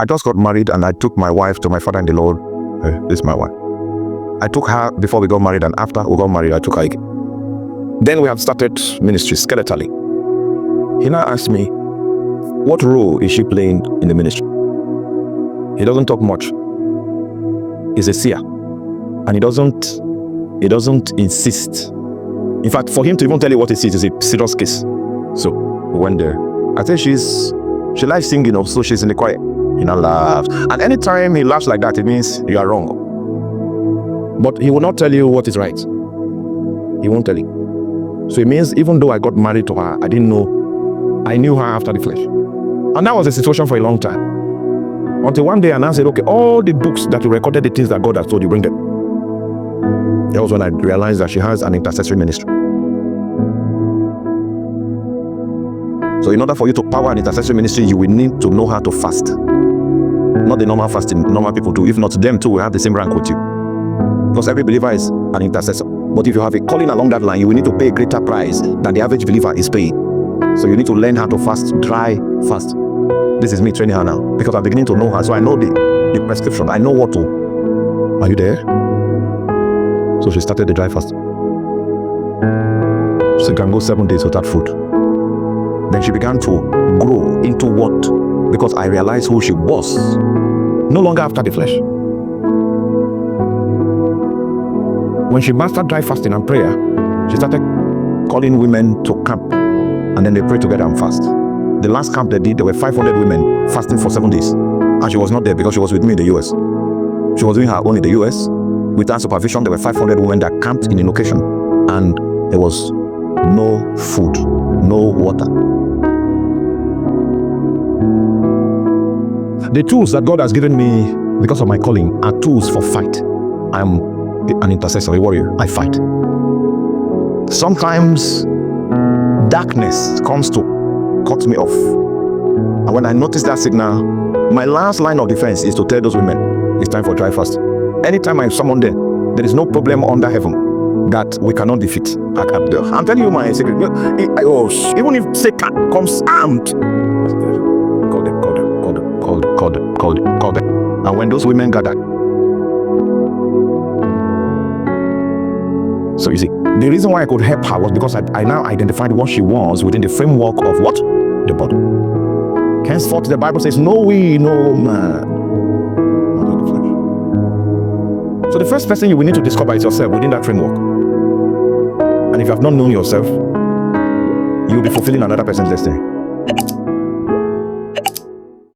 I just got married and I took my wife to my father in the Lord. This is my wife. I took her before we got married, and after we got married, I took her again. Then we have started ministry skeletally. He now asked me, what role is she playing in the ministry? He doesn't talk much. He's a seer. And he doesn't insist. In fact, for him to even tell you what he sees is a serious case. So we went there. I think she likes singing, so she's in the choir. He now laughs. And anytime he laughs like that, it means you are wrong. But he will not tell you what is right. He won't tell you. So it means even though I got married to her, I didn't know. I knew her after the flesh. And that was the situation for a long time. Until one day, and I said, okay, all the books that you recorded, the things that God has told you, bring them. That was when I realized that she has an intercessory ministry. So in order for you to power an intercessory ministry, you will need to know how to fast. Not the normal fasting normal people do. If not, them too will have the same rank with you. Because every believer is an intercessor. But if you have a calling along that line, you will need to pay a greater price than the average believer is paying. So you need to learn how to fast, dry fast. This is me training her now, because I'm beginning to know her. So I know the prescription. I know what to. Are you there? So she started the dry fast. So you can go 7 days without food. Then she began to grow into what? Because I realized who she was. No longer after the flesh. When she mastered dry fasting and prayer, she started calling women to camp. And then they prayed together and fast. The last camp they did, there were 500 women fasting for 7 days. And she was not there because she was with me in the US. She was doing her own in the US. With our supervision, there were 500 women that camped in a location. And there was no food, no water. The tools that God has given me because of my calling are tools for fight. I am an intercessory warrior. I fight. Sometimes darkness comes to cut me off. And when I notice that signal, my last line of defense is to tell those women, it's time for dry fast. Anytime I summon them, there is no problem under heaven that we cannot defeat. I'm telling you my secret. Even if Satan comes armed, call them. And when those women gathered, so you see, the reason why I could help her was because I now identified what she was within the framework of what? The body. Henceforth, the Bible says, no we, no man. Not in the flesh. So the first person you will need to discover is yourself within that framework. And if you have not known yourself, you will be fulfilling another person's destiny.